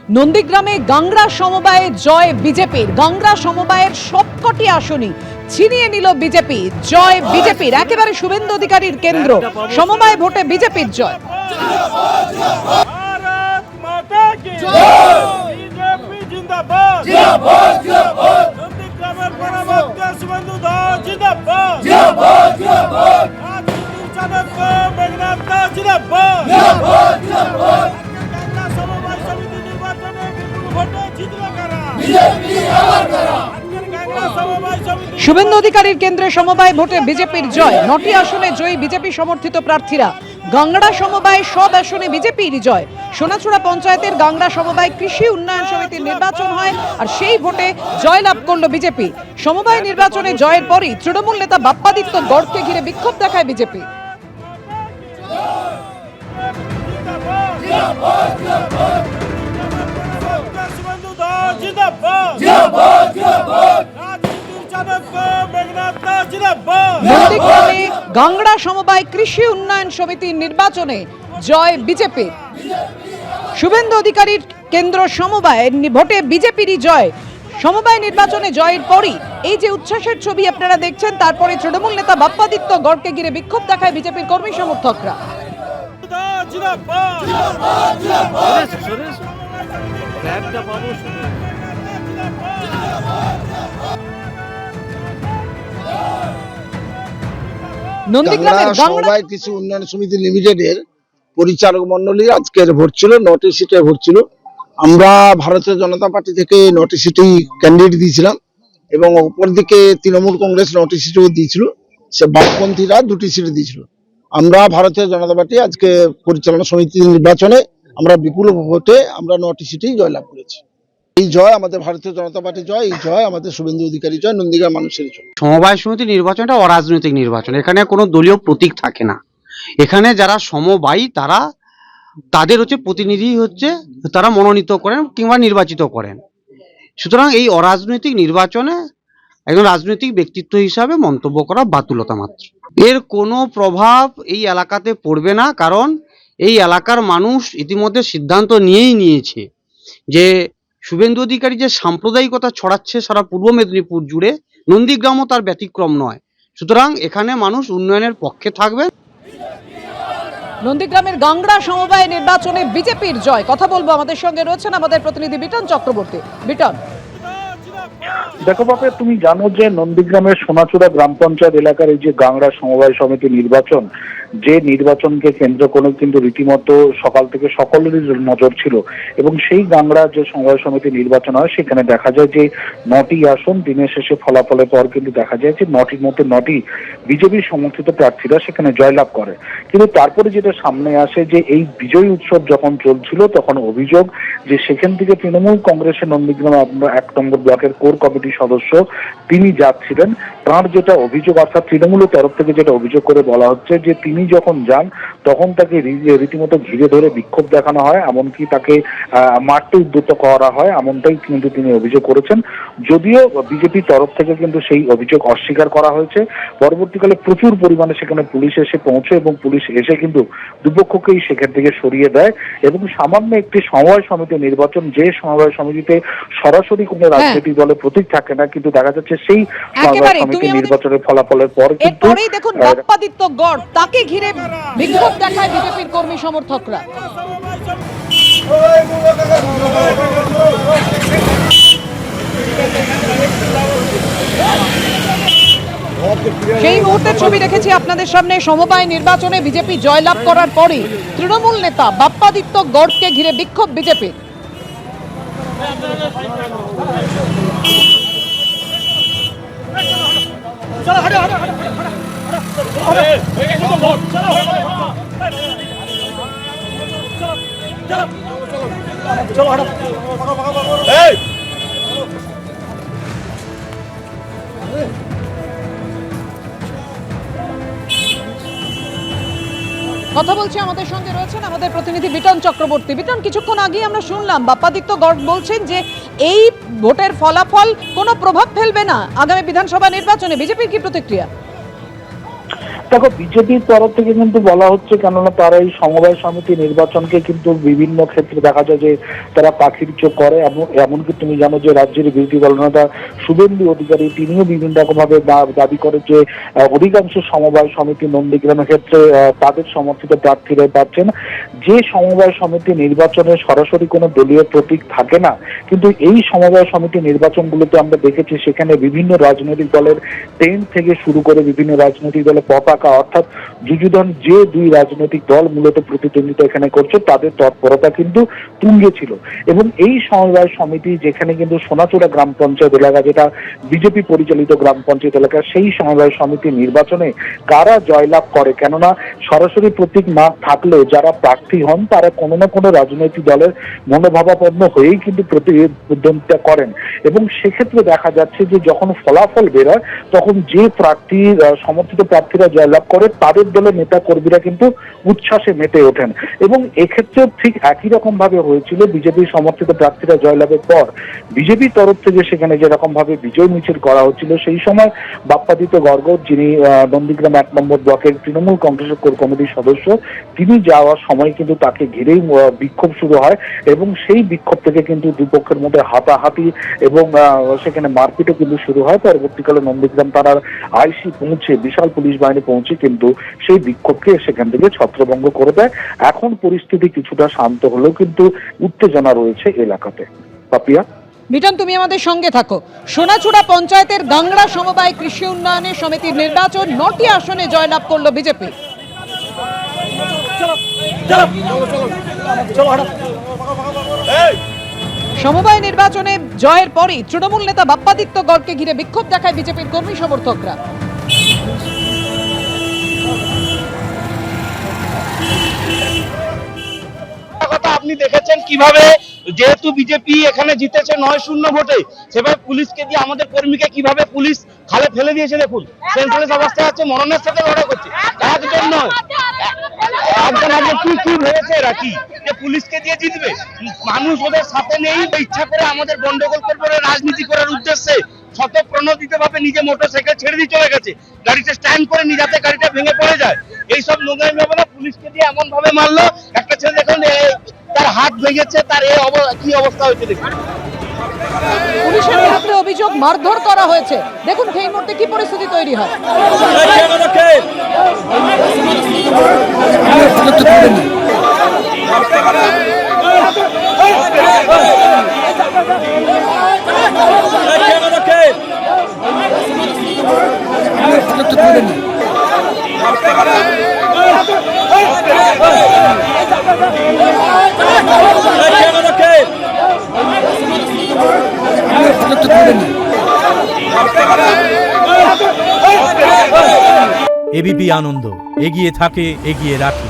নন্দীগ্রামে গাংড়া সমবায়ে জয় বিজেপির। গাংড়া সমবায়ের সবকটি আসনই ছিনিয়ে নিল বিজেপি। জয় বিজেপির, একেবারে শুভেন্দু অধিকারীর কেন্দ্র। সমবায় ভোটে বিজেপির জয়। শুভেন্দু অধিকারীর কেন্দ্রে সমবায় ভোটে বিজেপির জয়। 9টি আসনে জয়ী বিজেপি সমর্থিত প্রার্থীরা। গাংড়া সমবায় সব আসনে বিজেপির জয়। সোনাচূড়া পঞ্চায়েতের গাংড়া সমবায় কৃষি উন্নয়ন সমিতির নির্বাচন হয়, আর সেই ভোটে জয়লাভ করল বিজেপি। সমবায় নির্বাচনে জয়ের পরই তৃণমূল নেতা বাপ্পাদিত্য গড়কে ঘিরে বিক্ষোভ দেখায় বিজেপি। নন্দীগ্রামে গাংড়া সমবায় কৃষি উন্নয়ন সমিতির নির্বাচনে জয় বিজেপি। শুভেন্দু অধিকারীর কেন্দ্র সমবায় ভোটে বিজেপিরই জয়। সমবায় নির্বাচনে জয়ের পরই এই যে উচ্ছ্বাসের ছবি আপনারা দেখছেন, তারপরে তৃণমূল নেতা বাপ্পাদিত্য গড়কে ঘিরে বিক্ষোভ দেখায় বিজেপির কর্মী সমর্থকরা। নন্দীগ্রামের সমবায় কৃষি উন্নয়ন সমিতি লিমিটেডের পরিচালক মন্ডলীর আজকের ভোট ছিল। 9টি সিটে ভোট ছিল। আমরা ভারতীয় জনতা পার্টি থেকে 9টি সিটেই ক্যান্ডিডেট দিয়েছিলাম এবং অপরদিকে তৃণমূল কংগ্রেস 9টি সিটও দিয়েছিল। সে বামপন্থীরা 2টি সিট দিয়েছিল। আমরা ভারতীয় জনতা পার্টি আজকে পরিচালনা সমিতির নির্বাচনে আমরা বিপুল ভোটে আমরা 9টি সিটেই জয়লাভ করেছি। এই জয় আমাদের ভারতীয় জনতা পার্টির জয়, এই জয় আমাদের শুভেন্দু অধিকারী জয়, নন্দীগ্রাম মানুষের জয়। সমবায় সমিতি নির্বাচনটা অরাজনৈতিক নির্বাচন। এখানে কোনো দলীয় প্রতীক থাকে না। এখানে যারা সমবায়ী তাদের প্রতিনিধি তারা মনোনীত করেন কিংবা নির্বাচিত করেন। সুতরাং এই অরাজনৈতিক নির্বাচনে একজন রাজনৈতিক ব্যক্তিত্ব হিসাবে মন্তব্য করা বাতুলতা মাত্র। এর কোনো প্রভাব এই এলাকাতে পড়বে না, কারণ এই এলাকার মানুষ ইতিমধ্যে সিদ্ধান্ত নিয়েছে যে শুভেন্দু অধিকারী যে সাম্প্রদায়িকতা ছড়াচ্ছে সারা পূর্ব মেদিনীপুর জুড়ে, নন্দীগ্রামও তার ব্যতিক্রম নয়। সুতরাং এখানে মানুষ উন্নয়নের পক্ষে থাকবে। নন্দীগ্রামের গাংড়া সমবায় নির্বাচনে বিজেপির জয়। কথা বলবো, আমাদের সঙ্গে রয়েছেন আমাদের প্রতিনিধি বিটন চক্রবর্তী। বিটন, দেখো বাপে, তুমি জানো যে নন্দীগ্রামের সোনাচূড়া গ্রাম পঞ্চায়েত এলাকার এই যে গাংড়া সমবায় সমিতি নির্বাচন, যে নির্বাচনকে কেন্দ্র করে কিন্তু রীতিমতো সকাল থেকে সকলেরই নজর ছিল। এবং সেই গাংড়া যে সমবায় সমিতি নির্বাচন হয়, সেখানে দেখা যায় যে 9টি আসন দিনের শেষে ফলাফলের পর কিন্তু দেখা যায় যে 9টির মধ্যে 9টি বিজেপি সমর্থিত প্রার্থীরা সেখানে জয়লাভ করে। কিন্তু তারপরে যেটা সামনে আসে যে এই বিজয়ী উৎসব যখন চলছিল, তখন অভিযোগ যে সেখান থেকে তৃণমূল কংগ্রেসের নন্দীগ্রাম 1 নম্বর ব্লকের কোর কমিটির সদস্য তিনি যাচ্ছিলেন। তার যেটা অভিযোগ, অর্থাৎ তৃণমূলের তরফ থেকে যেটা অভিযোগ করে বলা হচ্ছে যে তিনি যখন যান তখন তাকে রীতিমতো ঘিরে ধরে বিক্ষোভ দেখানো হয়, এমনকি তাকে মারতে উদ্যত করা হয়, এমনটাই কিন্তু তিনি অভিযোগ করেছেন। যদিও বিজেপির তরফ থেকে কিন্তু সেই অভিযোগ অস্বীকার করা হয়েছে। পরবর্তীকালে প্রচুর পরিমাণে সেখানে পুলিশ এসে পৌঁছে এবং পুলিশ এসে কিন্তু দুপক্ষকেই সেখান থেকে সরিয়ে দেয়। এবং সামান্য একটি সমবায় সমিতি নির্বাচন, যে সমবায় সমিতিতে সরাসরি কোনো রাজনৈতিক দলের প্রতীক থাকে না, কিন্তু দেখা যাচ্ছে সেই সমবায় সমিতি নির্বাচনের ফলাফলের পর কিন্তু দেখুন বাপ্পাদিত্য গড়, তাকে ঘিরে বিক্ষোভ দেখায় বিজেপির কর্মী সমর্থকরা। সেই মুহূর্তের ছবি রেখেছি আপনাদের সামনে। সমবায় নির্বাচনে বিজেপি জয়লাভ করার পরই তৃণমূল নেতা বাপ্পাদিত্য গড়কে ঘিরে বিক্ষোভ বিজেপির। কথা বলছি, আমাদের সঙ্গে রয়েছেন আমাদের প্রতিনিধি বিটন চক্রবর্তী। বিটন, কিছুক্ষণ আগে আমরা শুনলাম বাপ্পাদিত্য গড় বলছেন যে এই ভোটের ফলাফল কোনো প্রভাব ফেলবে না আগামী বিধানসভা নির্বাচনে। বিজেপির কি প্রতিক্রিয়া? দেখো, বিজেপির তরফ থেকে কিন্তু বলা হচ্ছে, কেননা তারা এই সমবায় সমিতি নির্বাচনকে কিন্তু বিভিন্ন ক্ষেত্রে দেখা যায় যে তারা পাখির চোখ করে। এমনকি তুমি জানো যে রাজ্যের বিরোধী দলনেতা শুভেন্দু অধিকারী তিনিও বিভিন্ন রকম ভাবে দাবি করে যে অধিকাংশ সমবায় সমিতি নন্দীগ্রামের ক্ষেত্রে তাদের সমর্থিত প্রার্থীরাই পাচ্ছেন। যে সমবায় সমিতি নির্বাচনে সরাসরি কোনো দলীয় প্রতীক থাকে না, কিন্তু এই সমবায় সমিতি নির্বাচনগুলোতে আমরা দেখেছি সেখানে বিভিন্ন রাজনৈতিক দলের টেন্ট থেকে শুরু করে বিভিন্ন রাজনৈতিক দলের পতাকা, অর্থাৎ যুযুধন যে দুই রাজনৈতিক দল মূলত প্রতিদ্বন্দ্বিতা এখানে করছে তাদের তৎপরতা কিন্তু তুঙ্গে ছিল। এবং এই সমবায় সমিতি যেখানে কিন্তু সোনাচূড়া গ্রাম পঞ্চায়েত এলাকা, যেটা বিজেপি পরিচালিত গ্রাম পঞ্চায়েত এলাকা, সেই সমবায় সমিতি নির্বাচনে কারা জয়লাভ করে, কেননা সরাসরি প্রতীক না থাকলেও যারা প্রার্থী হন তারা কোনো না কোনো রাজনৈতিক দলের মনোভাবাপন্ন হয়েই কিন্তু প্রতিদ্বন্দ্বিতা করেন। এবং সেক্ষেত্রে দেখা যাচ্ছে যে যখন ফলাফল বেরোয় তখন যে প্রার্থী সমর্থিত প্রার্থীরা জয়লাভ করে তাদের দলের নেতা কর্মীরা কিন্তু উচ্ছ্বাসে মেতে ওঠেন। এবং এক্ষেত্রেও ঠিক একই রকম ভাবে হয়েছিল। বিজেপি সমর্থিত প্রার্থীরা জয়লাভের পর বিজেপির তরফ থেকে সেখানে যেরকম ভাবে বিজয় মিছিল করা হচ্ছিল, সেই সময় বাপ্পাদিত্য গর্গ, যিনি নন্দীগ্রাম 1 নম্বর ব্লকের তৃণমূল কংগ্রেসের কোর কমিটির সদস্য, তিনি যাওয়ার সময় কিন্তু তাকে ঘিরেই বিক্ষোভ শুরু হয় এবং সেই বিক্ষোভ থেকে কিন্তু দুপক্ষের মধ্যে হাতাহাতি এবং সেখানে মারপিটও কিন্তু শুরু হয়। পরবর্তীকালে নন্দীগ্রাম থানার আইসি পৌঁছে, বিশাল পুলিশ বাহিনী পৌঁছে কিন্তু সেই বিক্ষোভকে সেখান থেকে ছত্রভঙ্গ করে দেয়। এখন পরিস্থিতি কিছুটা শান্ত হলেও কিন্তু উত্তেজনা রয়েছে এলাকাতে। পাপিয়া, মিটন, তুমি আমাদের সঙ্গে থাকো। সোনাচূড়া পঞ্চায়েতের গাংড়া সমবায় কৃষি উন্নয়ন সমিতির নির্বাচন 9টি আসনে জয়লাভ করলো বিজেপি। সমবায় নির্বাচনে জয়ের পরই তৃণমূল নেতা বাপ্পাদিত্য গড়কে ঘিরে বিক্ষোভ দেখায় বিজেপির কর্মী সমর্থকরা। আপনি দেখেছেন কিভাবে, যেহেতু বিজেপি এখানে জিতেছে 9-0 ভোটে, সেভাবে পুলিশকে দিয়ে আমাদের কর্মীকে কিভাবে পুলিশ খালে ফেলে দিয়েছে। দেখুন, সেন্ট্রালেস অবস্থায় আছে, মরণের সাথে লড়াই করছে। একজন নয়, একজন কি ভেবেছে এরা, কি যে পুলিশকে দিয়ে জিতবে? মানুষ ওদের সাথে নেই, ইচ্ছা করে আমাদের গন্ডগোল করবে রাজনীতি করার উদ্দেশ্যে স্বতঃপ্রণোদিত ভাবে নিজে মোটরসাইকেল ছেড়ে দিয়ে চলে গেছে, গাড়িতে স্ট্যান্ড করে নিয়ে যাতে গাড়িটা ভেঙে পড়ে যায়। এইসব নোংরামি হবে না। পুলিশকে দিয়ে এমন ভাবে মারলো, একটা ছেলে দেখুন তার হাত ভেঙেছে, তার কি অবস্থা হয়েছে দেখুন। পুলিশের বিরুদ্ধে অভিযোগ মারধর করা হয়েছে। দেখুন সেই মুহূর্তে কি পরিস্থিতি তৈরি হয়। এবিপি আনন্দ, এগিয়ে থাকে, এগিয়ে রাখে।